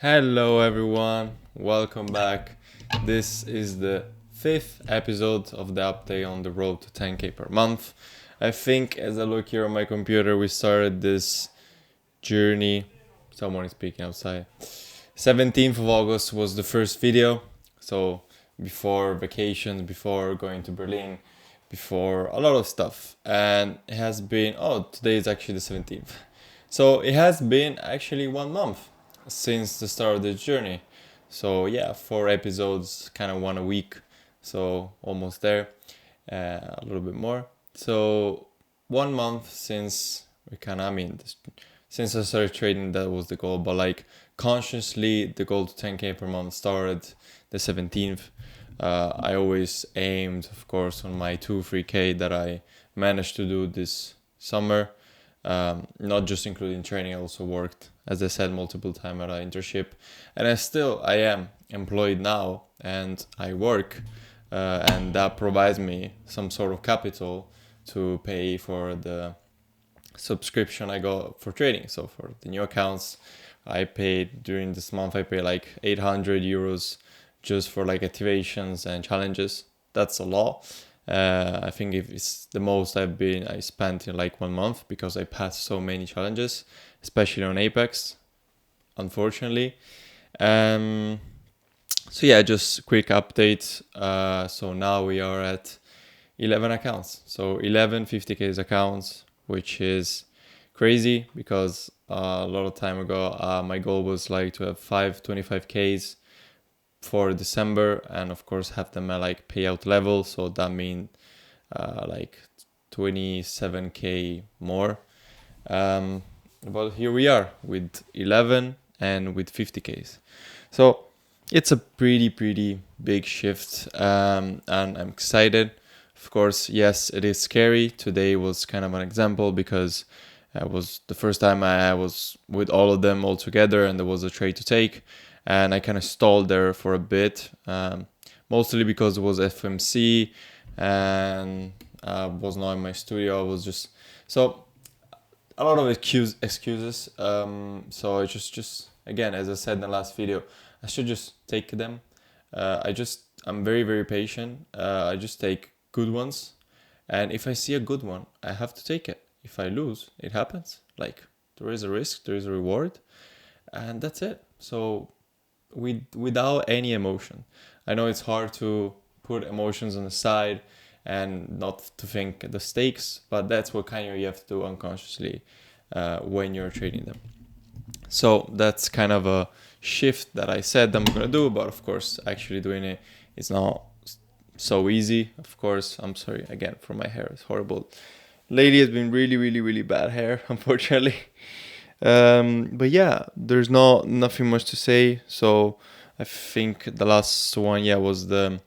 Hello everyone, welcome back. This is the fifth episode of the update on the road to 10k per month. I think as I look here on my computer, we started this journey. Someone is speaking outside. 17th of August was the first video. So before vacations, before going to Berlin, before a lot of stuff. And it has been, today is actually the 17th. So it has been actually 1 month since the start of this journey. So yeah, 4 episodes, kind of one a week. So almost there, a little bit more. So 1 month since since I started trading, that was the goal. But like consciously, the goal to 10k per month started the 17th. I always aimed, of course, on my 2-3k that I managed to do this summer. Not just including training, I also worked, as I said, multiple times at an internship, and I am employed now, and I work, and that provides me some sort of capital to pay for the subscription I got for trading. So for the new accounts, I paid during this month. I paid like 800 euros just for like activations and challenges. That's a lot. I think if it's the most I spent in like 1 month because I passed so many challenges, especially on Apex, unfortunately. So yeah, just quick update. So now we are at 11 accounts. So 11 50k accounts, which is crazy because a lot of time ago, my goal was like to have 5 25ks for December, and of course have them at like payout level. So that means like 27k more. But here we are with 11 and with 50ks. So it's a pretty big shift, and I'm excited. Of course, yes, it is scary. Today was kind of an example because it was the first time I was with all of them all together, and there was a trade to take, and I kind of stalled there for a bit, mostly because it was FMC and I was not in my studio. I was just so a lot of excuses. So I just again, as I said in the last video, I should just take them. I'm very patient. I just take good ones, and if I see a good one, I have to take it. If I lose, it happens. Like there is a risk, there is a reward, and that's it. So without any emotion. I know it's hard to put emotions on the side and not to think the stakes, but that's what kind of you have to do unconsciously when you're trading them. So that's kind of a shift that I said I'm gonna do, but of course, actually doing it is not so easy. Of course, I'm sorry again for my hair; it's horrible. Lady has been really bad hair, unfortunately. But yeah, there's nothing much to say. So I think the last one, yeah, was the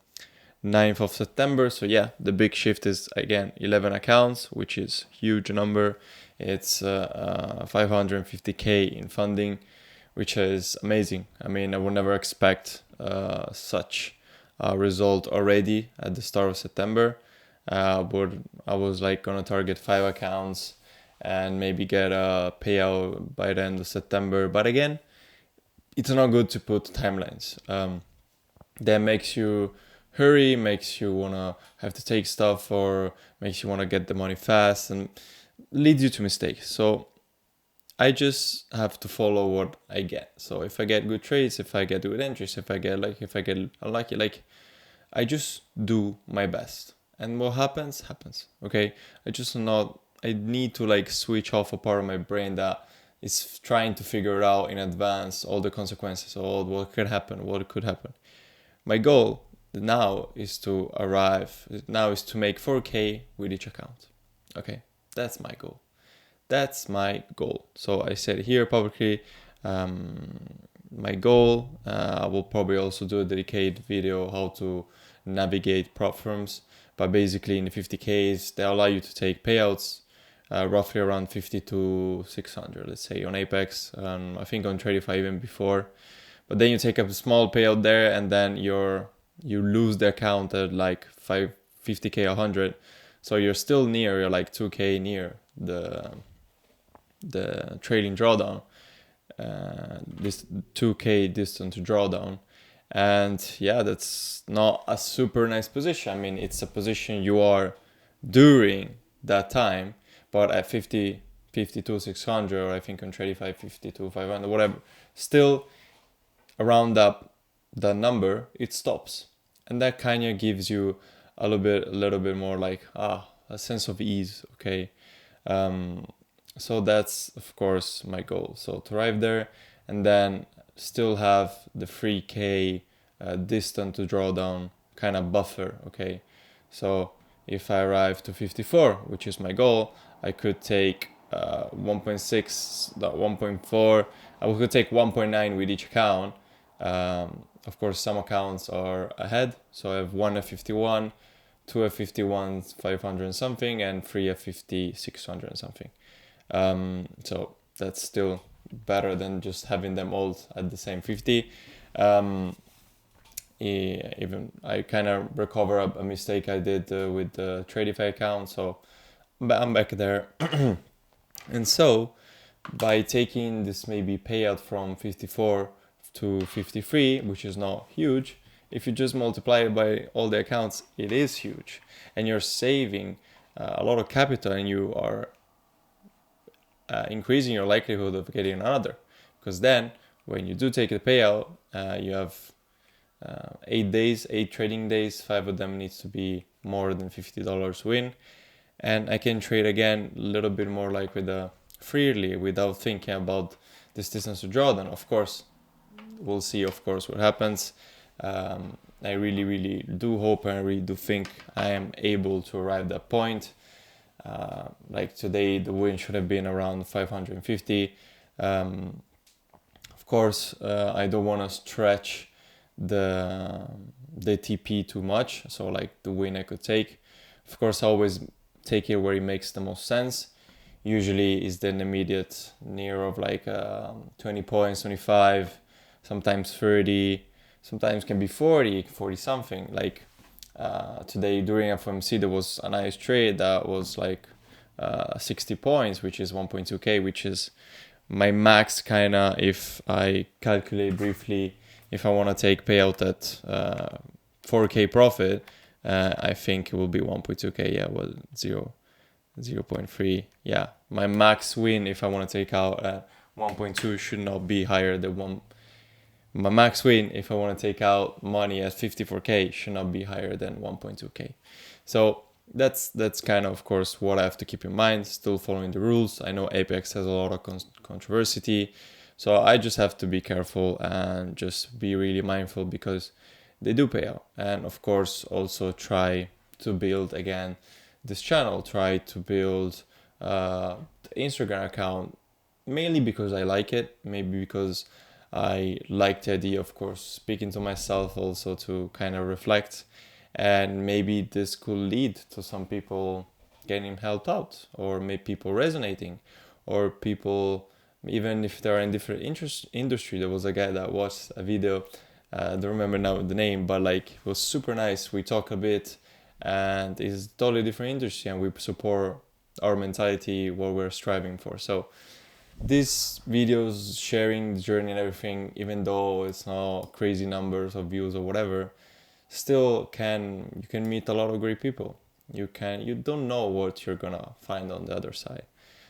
9th of September. So yeah, the big shift is again 11 accounts, which is huge number. It's 550k in funding, which is amazing. I mean, I would never expect such a result already at the start of September. But I was like gonna target 5 accounts and maybe get a payout by the end of September. But again, it's not good to put timelines. That makes you hurry, makes you wanna have to take stuff, or makes you wanna get the money fast, and leads you to mistakes. So I just have to follow what I get. So if I get good trades, if I get good entries, if I get unlucky, like I just do my best. And what happens, happens. Okay. I need to like switch off a part of my brain that is trying to figure out in advance all the consequences, all what could happen, what could happen. My goal now is to make 4k with each account. Okay. That's my goal. That's my goal. So I said here publicly, my goal. I will probably also do a dedicated video how to navigate prop firms. But basically, in the 50ks, they allow you to take payouts, roughly around 50 to 600, let's say, on Apex. I think on Tradify even before. But then you take up a small payout there, and then you lose the account at like 50k, 100. So you're still near. You're like 2k near the trading drawdown. this 2K distant to drawdown. And yeah, that's not a super nice position. I mean, it's a position you are during that time, but at 52,600, or I think on 35, 52,500, whatever, still around that number, it stops. And that kind of gives you a little bit more like, a sense of ease, okay? So that's, of course, my goal. So to arrive there and then still have the 3K distant to drawdown kind of buffer, okay? So if I arrive to 54, which is my goal, I could take 1.6, 1.4, I could take 1.9 with each account. Of course, some accounts are ahead. So I have one F51, two F51 500 and something, and three F50 600 and something. So that's still better than just having them all at the same 50. Even I kind of recover a mistake I did with the Tradify account, so I'm back there. And so by taking this maybe payout from 54 to 53, which is not huge, if you just multiply it by all the accounts, it is huge, and you're saving a lot of capital, and you are increasing your likelihood of getting another, because then when you do take the payout, you have 8 trading days, 5 of them needs to be more than $50 win, and I can trade again a little bit more like with freely, without thinking about this distance to drawdown. Of course, we'll see, of course, what happens. I really do hope, and I really do think I am able to arrive at that point. Like today, the win should have been around 550. Of course, I don't want to stretch the TP too much. So like the win I could take, of course, I always take it where it makes the most sense. Usually is the immediate near of like 20 points, 25, sometimes 30, sometimes can be 40 something. Like today during FOMC there was a nice trade that was like 60 points, which is 1.2k, which is my max kind of. If I calculate briefly, if I want to take payout at 4k profit, I think it will be 1.2k. Yeah, well, 0.3. Yeah, my max win if I want to take out 1.2 should not be higher than 1. My max win if I want to take out money at 54k should not be higher than 1.2k. So that's kind of course, what I have to keep in mind. Still following the rules. I know Apex has a lot of controversy, so I just have to be careful and just be really mindful, because they do pay out. And of course, also try to build again this channel. Try to build the Instagram account, mainly because I like it, maybe because I like the idea, of course, speaking to myself also to kind of reflect, and maybe this could lead to some people getting helped out, or maybe people resonating, or people, even if they're in different industry. There was a guy that watched a video, I don't remember now the name, but like it was super nice. We talk a bit, and it's totally different industry, and we support our mentality, what we're striving for. So these videos sharing the journey and everything, even though it's not crazy numbers of views or whatever, still you can meet a lot of great people. You don't know what you're gonna find on the other side.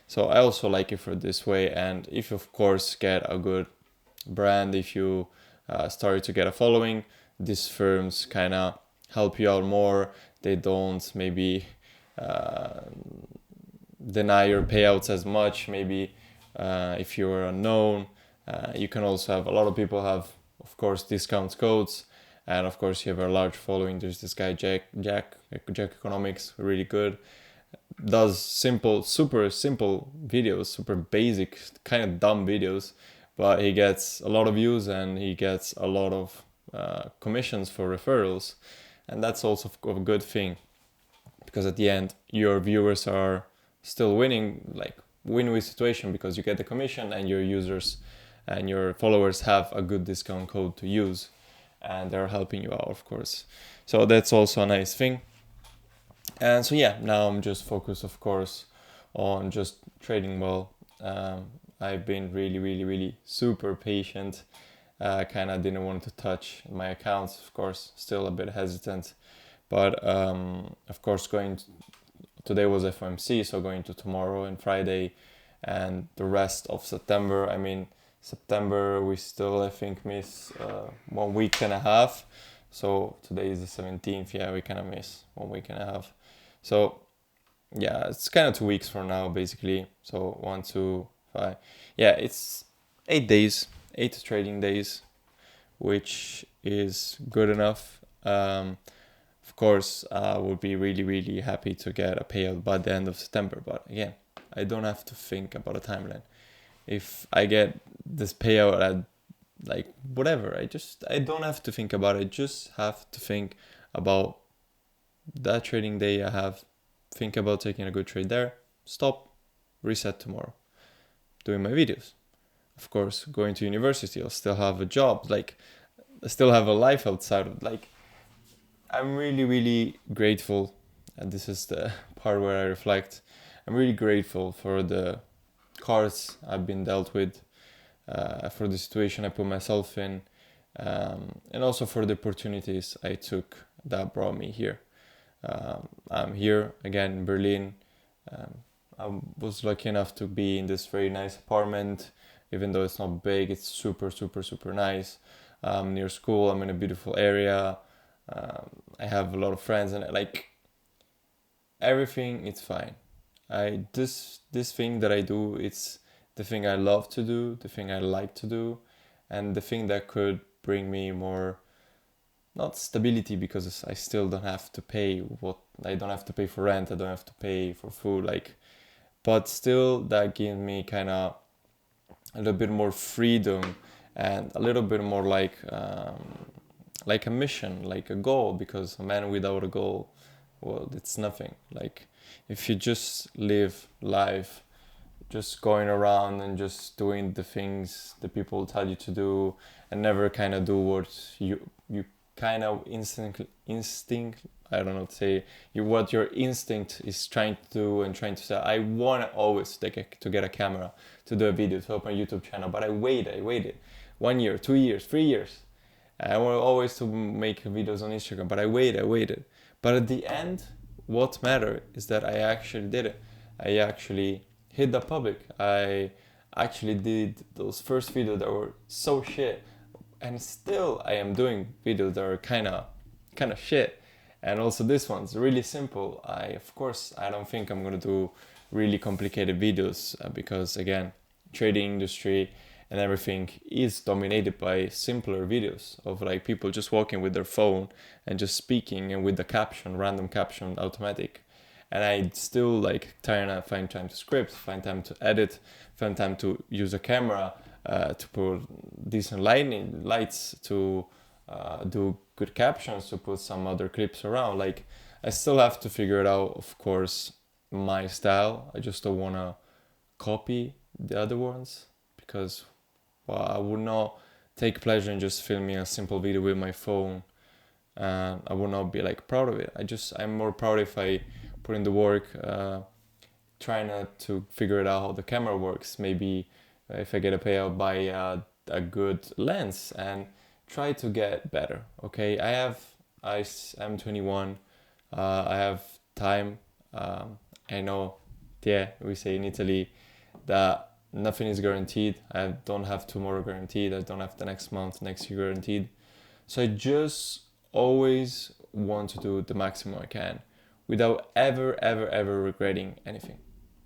So I also like it for this way. And if you of course get a good brand, if you start to get a following, these firms kind of help you out more. They don't maybe deny your payouts as much. Maybe if you're unknown, you can also have, a lot of people have, of course, discount codes, and of course you have a large following. There's this guy Jack Economics, really good, does super simple videos, super basic, kind of dumb videos, but he gets a lot of views and he gets a lot of commissions for referrals, and that's also a good thing, because at the end your viewers are still winning, like win-win situation, because you get the commission and your users and your followers have a good discount code to use, and they're helping you out, of course. So that's also a nice thing. And so yeah, now I'm just focused, of course, on just trading well. I've been really, really, really super patient. Kind of didn't want to touch my accounts, of course, still a bit hesitant. But of course, today was FOMC, so going to tomorrow and Friday and the rest of September. I mean, September we still, I think, miss 1 week and a half. So today is the 17th. Yeah, we kind of miss 1 week and a half. So yeah, it's kind of 2 weeks from now, basically. So 1, 2, 5. Yeah, it's 8 days, 8 trading days, which is good enough. Of course, I would be really, really happy to get a payout by the end of September. But again, I don't have to think about a timeline. If I get this payout at like whatever, I don't have to think about it. I just have to think about that trading day I have. Think about taking a good trade there. Stop, reset tomorrow. Doing my videos. Of course, going to university. I'll still have a job. Like, I still have a life outside of like. I'm really, really grateful, and this is the part where I reflect. I'm really grateful for the cards I've been dealt with, for the situation I put myself in, and also for the opportunities I took that brought me here. I'm here again in Berlin. I was lucky enough to be in this very nice apartment, even though it's not big. It's super, super, super nice. Near school, I'm in a beautiful area. I have a lot of friends, and like everything, it's fine. This thing that I do, it's the thing I love to do, the thing I like to do, and the thing that could bring me more, not stability, because I still don't have to pay I don't have to pay for rent, I don't have to pay for food, like, but still that gives me kind of a little bit more freedom and a little bit more like a mission, like a goal, because a man without a goal, well, it's nothing. Like, if you just live life just going around and just doing the things the people tell you to do and never kind of do what you kind of instinct I don't know what to say, what your instinct is trying to do and trying to say. I want always to get a camera, to do a video, to open a YouTube channel, but I waited 1 year, 2 years, 3 years. I want always to make videos on Instagram, but I waited. But at the end, what mattered is that I actually did it. I actually hit the public. I actually did those first videos that were so shit, and still I am doing videos that are kind of shit. And also this one's really simple. Of course, I don't think I'm gonna do really complicated videos because again, trading industry and everything is dominated by simpler videos of like people just walking with their phone and just speaking and with the caption, random caption, automatic. And I still like trying to find time to script, find time to edit, find time to use a camera, to put decent lights, to do good captions, to put some other clips around. Like, I still have to figure it out, of course, my style. I just don't want to copy the other ones because, well, I would not take pleasure in just filming a simple video with my phone. I would not be like proud of it. I'm more proud if I put in the work, trying to figure it out how the camera works. Maybe if I get a payout, buy a good lens and try to get better. Okay, I'm 21. I have time. I know, yeah, we say in Italy that nothing is guaranteed. I don't have tomorrow guaranteed. I don't have the next month, next year guaranteed. So I just always want to do the maximum I can without ever regretting anything.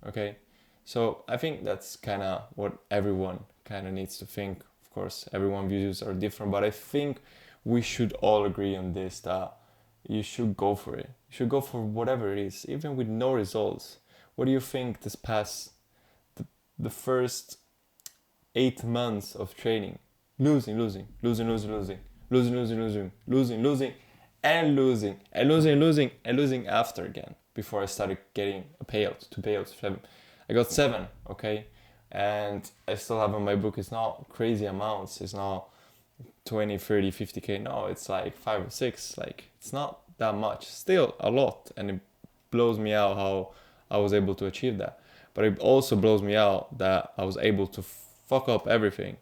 Okay? So I think that's kind of what everyone kind of needs to think. Of course, everyone's views are different, but I think we should all agree on this, that you should go for it. You should go for whatever it is, even with no results. What do you think this past the first 8 months of training? Losing, and losing after again, before I started getting a payout, 2 payouts. I got 7, okay? And I still have on my book, it's not crazy amounts, it's not 20, 30, 50k, no, it's like 5 or 6, like, it's not that much, still a lot, and it blows me out how I was able to achieve that. But it also blows me out that I was able to fuck up everything,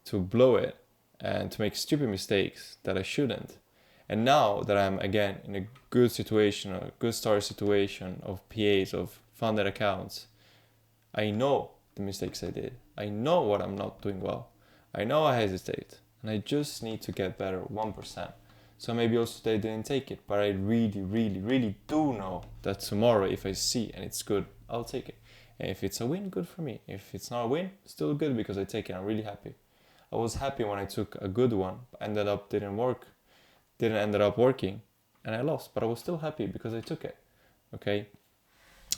to blow it, and to make stupid mistakes that I shouldn't. And now that I'm again in a good situation, a good start situation of PAs, of funded accounts, I know the mistakes I did. I know what I'm not doing well. I know I hesitate, and I just need to get better 1%. So maybe also they didn't take it, but I really, really, really do know that tomorrow if I see and it's good, I'll take it. And if it's a win, good for me. If it's not a win, still good because I take it. I'm really happy. I was happy when I took a good one, ended up didn't end up working, and I lost, but I was still happy because I took it. Okay,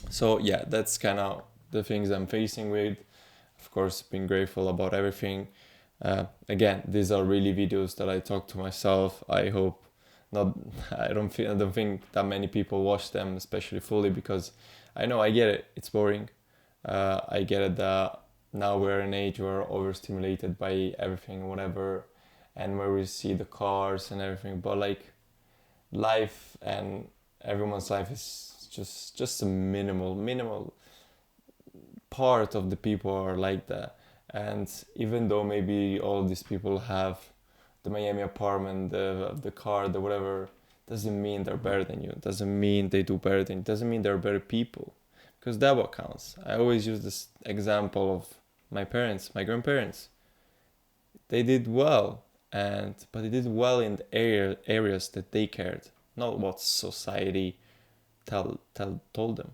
so yeah, that's kind of the things I'm facing with. Of course, being grateful about everything. Again, these are really videos that I talk to myself. I hope not. I don't think that many people watch them, especially fully, because I know I get it. It's boring. I get it that now we're in an age where we're overstimulated by everything, whatever, and where we see the cars and everything. But like life and everyone's life is just a minimal part of the people are like that. And even though maybe all these people have the Miami apartment, the car, the whatever, doesn't mean they're better than you. Doesn't mean they do better than you. Doesn't mean they're better people. Because that's what counts. I always use this example of my parents, my grandparents. They did well, but they did well in the areas that they cared, not what society told them.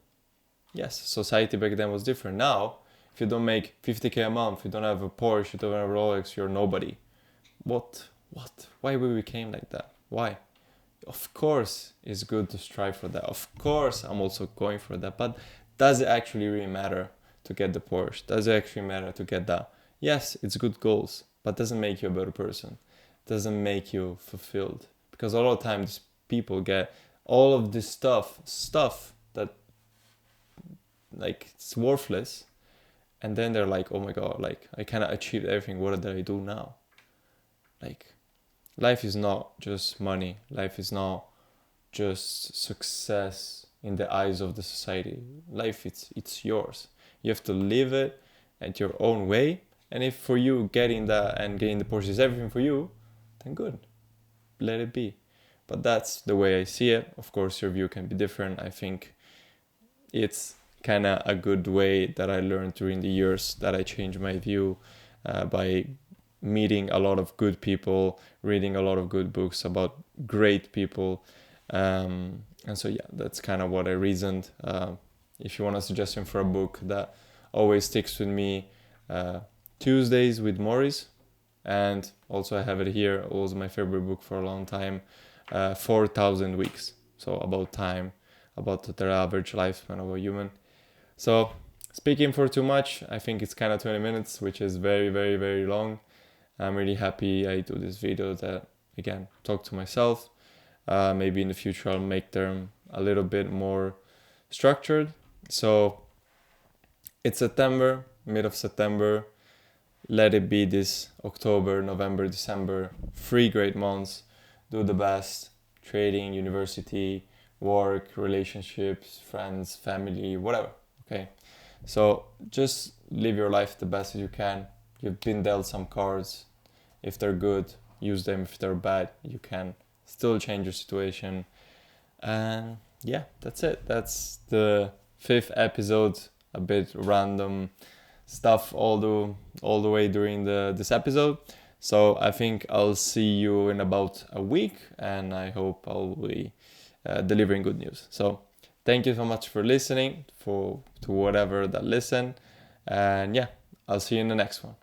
Yes, society back then was different. Now, if you don't make 50k a month, you don't have a Porsche, you don't have a Rolex, you're nobody. What? Why we became like that? Why? Of course, it's good to strive for that. Of course, I'm also going for that. But does it actually really matter to get the Porsche? Does it actually matter to get that? Yes, it's good goals, but doesn't make you a better person. Doesn't make you fulfilled. Because a lot of times people get all of this stuff that like it's worthless, and then they're like, oh my god, like I cannot achieve everything. What did I do now? Like, life is not just money. Life is not just success in the eyes of the society. Life, it's yours. You have to live it at your own way. And if for you getting that and getting the Porsche is everything for you, then good. Let it be. But that's the way I see it. Of course, your view can be different. I think it's kind of a good way that I learned during the years that I changed my view by meeting a lot of good people, reading a lot of good books about great people. And so, yeah, that's kind of what I reasoned. If you want a suggestion for a book that always sticks with me, Tuesdays with Morris. And also I have it here. It was my favorite book for a long time, 4,000 Weeks. So about time, about the average lifespan of a human. So speaking for too much, I think it's kind of 20 minutes, which is very, very, very long. I'm really happy I do this video that, again, talk to myself. Maybe in the future I'll make them a little bit more structured. So it's September, mid of September. Let it be this October, November, December. 3 great months. Do the best. Trading, university, work, relationships, friends, family, whatever. Okay. So just live your life the best as you can. You've been dealt some cards. If they're good, use them. If they're bad, you can still change your situation. And yeah, that's it. That's the 5th episode. A bit random stuff all the way during this episode. So I think I'll see you in about a week, and I hope I'll be delivering good news. So thank you so much for listening, to whatever that listen, and yeah, I'll see you in the next one.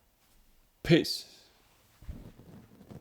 Peace.